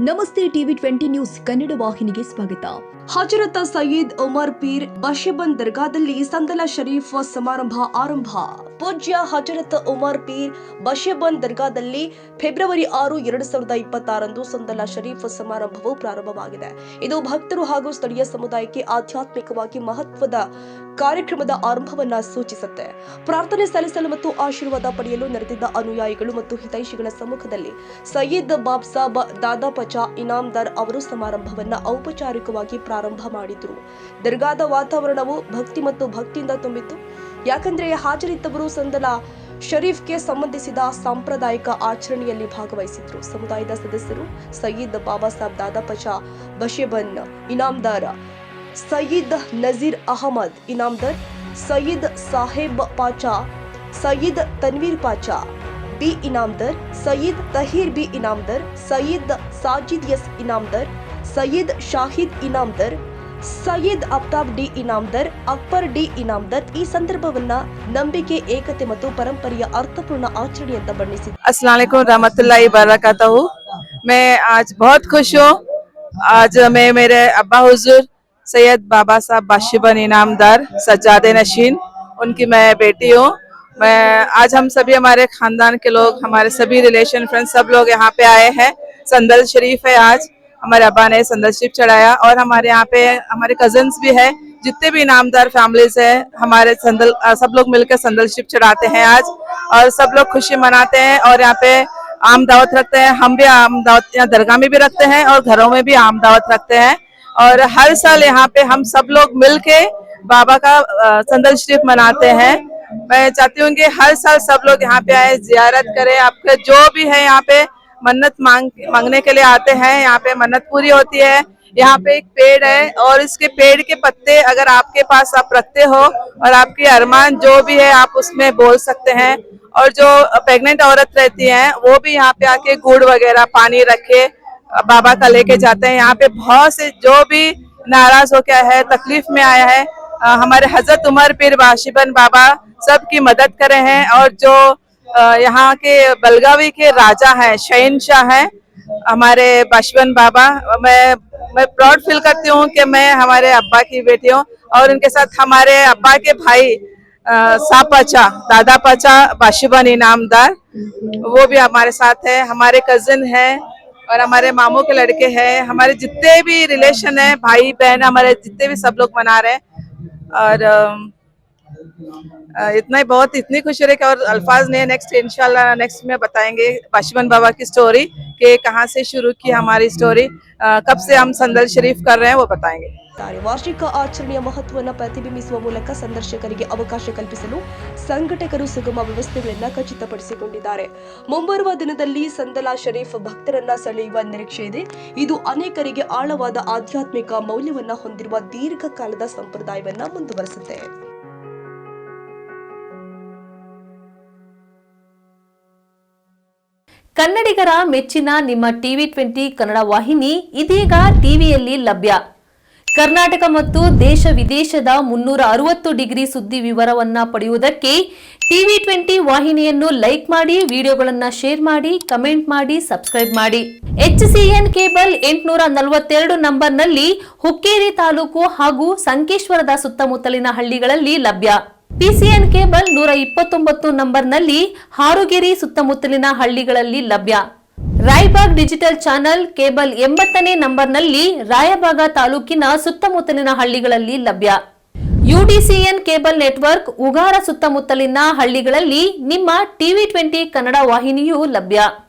ನಮಸ್ತೆ TV 20 news Kannada ವಾಹಿನಿಗೆ ಸ್ವಾಗತ. ಹಜರತ್ ಸಯ್ಯದ್ ಉಮರ್ ಪೀರ್ ಬಶಿಬನ್ ದರ್ಗಾದಲ್ಲಿ ಸಂದಲ ಶರೀಫ್ ಸಮಾರಂಭ ಆರಂಭ. ಪೂಜ್ಯ ಹಜರತ್ ಉಮರ್ ಪೀರ್ ಬಶಿಬನ್ ದರ್ಗಾದಲ್ಲಿ ಫೆಬ್ರವರಿ 6, 2026 ಸಂದಲ ಶರೀಫ್ ಸಮಾರಂಭವು ಪ್ರಾರಂಭವಾಗಿದೆ. ಇದು ಭಕ್ತರು ಹಾಗೂ ಸ್ಥಳೀಯ ಸಮುದಾಯಕ್ಕೆ ಆಧ್ಯಾತ್ಮಿಕವಾಗಿ ಮಹತ್ವದ ಕಾರ್ಯಕ್ರಮದ ಆರಂಭವನ್ನ ಸೂಚಿಸುತ್ತೆ. ಪ್ರಾರ್ಥನೆ ಸಲ್ಲಿಸಲು ಮತ್ತು ಆಶೀರ್ವಾದ ಪಡೆಯಲು ನೆರೆದಿದ್ದ ಅನುಯಾಯಿಗಳು ಮತ್ತು ಹಿತೈಷಿಗಳ ಸಮ್ಮುಖದಲ್ಲಿ ಸಯ್ಯದ್ ಬಾಬ್ಸಾಬ್ ದಾದಾ ಪಚಾ ಇನಾಮ್ದಾರ್ ಅವರು ಸಮಾರಂಭವನ್ನ ಔಪಚಾರಿಕವಾಗಿ ಪ್ರಾರಂಭ ಮಾಡಿದ್ರು. ದರ್ಗಾದ ವಾತಾವರಣವು ಭಕ್ತಿ ಮತ್ತು ಭಕ್ತಿಯಿಂದ ತುಂಬಿತ್ತು. ಯಾಕಂದ್ರೆ ಹಾಜರಿದ್ದವರು ಸಂದಲ ಶರೀಫ್ಗೆ ಸಂಬಂಧಿಸಿದ ಸಾಂಪ್ರದಾಯಿಕ ಆಚರಣೆಯಲ್ಲಿ ಭಾಗವಹಿಸಿದ್ರು. ಸಮುದಾಯದ ಸದಸ್ಯರು Syed Baba Sab Dada Pacha Bashiban Inamdar, Syed Nazeer Ahmad Inamdar, Syed Saheb Pacha, Syed Tanveer Pacha B Inamdar, Syed Tahir B Inamdar, Syed Sajid S Inamdar, Syed Shahid Inamdar, Syed Aftab D Inamdar, Akbar D Inamdar ಈ ಸಂದರ್ಭವನ್ನ ನಂಬಿಕೆ, ಏಕತೆ ಮತ್ತು ಪರಂಪರೆಯ ಅರ್ಥಪೂರ್ಣ ಆಚರಣೆ ಅಂತ ಬಣ್ಣಿಸಿದ್ದಾರೆ. अस्सलाम वालेकुम रहमतुल्लाहि बरकातहू। मैं आज बहुत खुश हूँ। आज मैं मेरे अब्बा हुजूर सैयद बाबा साहब बाशिबन इनामदार सज्जादे नशीन उनकी मैं बेटी हूँ। मैं आज हम सभी हमारे खानदान के लोग, हमारे सभी रिलेशन फ्रेंड्स सब लोग यहाँ पे आए हैं। संदल शरीफ है, आज हमारे अब्बा ने संदल शरीफ चढ़ाया और हमारे यहाँ पे हमारे कजन्स भी है, जितने भी इनामदार फैमिलीज है हमारे संदल सब लोग मिलकर संदल शरीफ चढ़ाते हैं आज, और सब लोग खुशी मनाते हैं और यहाँ पे आम दावत रखते हैं। हम भी आम दावत यहाँ दरगाह में भी रखते हैं और घरों में भी आम दावत रखते हैं, और हर साल यहाँ पे हम सब लोग मिलके बाबा का संदल शरीफ मनाते हैं। मैं चाहती हूँ कि हर साल सब लोग यहाँ पे आए, जियारत करें। आपके जो भी है यहाँ पे मन्नत मांगने के लिए आते हैं, यहाँ पे मन्नत पूरी होती है। यहाँ पे एक पेड़ है और इसके पेड़ के पत्ते अगर आपके पास आप रखते हो और आपकी अरमान जो भी है आप उसमें बोल सकते हैं। और जो प्रेग्नेंट औरत रहती हैं वो भी यहाँ पे आके गुड़ वगैरह पानी रखे बाबा का लेके जाते हैं। यहाँ पे बहुत से जो भी नाराज हो गया है, तकलीफ में आया है, हमारे हजरत उमर पीर बाशिबन बाबा सबकी मदद करे हैं। और जो यहाँ के बलगावी के राजा हैं, शहनशाह हैं हमारे बाशिबन बाबा, मैं प्राउड फील करती हूँ कि मैं हमारे अब्बा की बेटी हूँ। और उनके साथ हमारे अब्बा के भाई साहब पचा दादा पचा बाशिबन इनामदार वो भी हमारे साथ है, हमारे कजिन हैं और हमारे मामू के लड़के हैं, हमारे जितने भी रिलेशन है, भाई बहन हमारे जितने भी सब लोग मना रहे हैं। और इतना ही बहुत इतनी खुशी है कि और अल्फाज ने नेक्स्ट इंशाल्लाह नेक्स्ट में बताएंगे बाशिबन बाबा की स्टोरी कि कहाँ से शुरू की हमारी स्टोरी, कब से हम संदल शरीफ कर रहे हैं वो बताएंगे। ವಾರ್ಷಿಕ ಆಚರಣೆಯ ಮಹತ್ವವನ್ನು ಪ್ರತಿಬಿಂಬಿಸುವ ಮೂಲಕ ಸಂದರ್ಶಕರಿಗೆ ಅವಕಾಶ ಕಲ್ಪಿಸಲು ಸಂಘಟಕರು ಸುಗಮ ವ್ಯವಸ್ಥೆಗಳನ್ನು ಖಚಿತಪಡಿಸಿಕೊಂಡಿದ್ದಾರೆ. ಮುಂಬರುವ ದಿನದಲ್ಲಿ ಸಂದಲ ಶರೀಫ್ ಭಕ್ತರನ್ನ ಸೆಳೆಯುವ ನಿರೀಕ್ಷೆ ಇದೆ. ಇದು ಅನೇಕರಿಗೆ ಆಳವಾದ ಆಧ್ಯಾತ್ಮಿಕ ಮೌಲ್ಯವನ್ನ ಹೊಂದಿರುವ ದೀರ್ಘಕಾಲದ ಸಂಪ್ರದಾಯವನ್ನ ಮುಂದುವರಿಸುತ್ತೆ. ಕನ್ನಡಿಗರ ಮೆಚ್ಚಿನ ನಿಮ್ಮ ಟಿವಿ 20 ಕನ್ನಡ ವಾಹಿನಿ ಇದೀಗ ಟಿವಿಯಲ್ಲಿ ಲಭ್ಯ. ಕರ್ನಾಟಕ ಮತ್ತು ದೇಶ ವಿದೇಶದ 360 ಡಿಗ್ರಿ ಸುದ್ದಿ ವಿವರವನ್ನ ಪಡೆಯುವುದಕ್ಕೆ ಟಿವಿ 20 ವಾಹಿನಿಯನ್ನು ಲೈಕ್ ಮಾಡಿ, ವಿಡಿಯೋಗಳನ್ನು ಶೇರ್ ಮಾಡಿ, ಕಮೆಂಟ್ ಮಾಡಿ, ಸಬ್ಸ್ಕ್ರೈಬ್ ಮಾಡಿ. HCN ಕೇಬಲ್ 842 ನಂಬರ್ನಲ್ಲಿ ಹುಕ್ಕೇರಿ ತಾಲೂಕು ಹಾಗೂ ಸಂಕೇಶ್ವರದ ಸುತ್ತಮುತ್ತಲಿನ ಹಳ್ಳಿಗಳಲ್ಲಿ ಲಭ್ಯ. PCN ಕೇಬಲ್ 129 ನಂಬರ್ನಲ್ಲಿ ಹಾರುಗೆರೆ ಸುತ್ತಮುತ್ತಲಿನ ಹಳ್ಳಿಗಳಲ್ಲಿ ಲಭ್ಯ. ರಾಯಬಾಗ್ ಡಿಜಿಟಲ್ ಚಾನೆಲ್ ಕೇಬಲ್ 80ನೇ ನಂಬರ್ನಲ್ಲಿ ರಾಯಬಾಗ ತಾಲೂಕಿನ ಸುತ್ತಮುತ್ತಲಿನ ಹಳ್ಳಿಗಳಲ್ಲಿ ಲಭ್ಯ. UDCN ಕೇಬಲ್ ನೆಟ್ವರ್ಕ್ ಉಗಾರ ಸುತ್ತಮುತ್ತಲಿನ ಹಳ್ಳಿಗಳಲ್ಲಿ ನಿಮ್ಮ ಟಿವಿ 20 ಕನ್ನಡ ವಾಹಿನಿಯೂ ಲಭ್ಯ.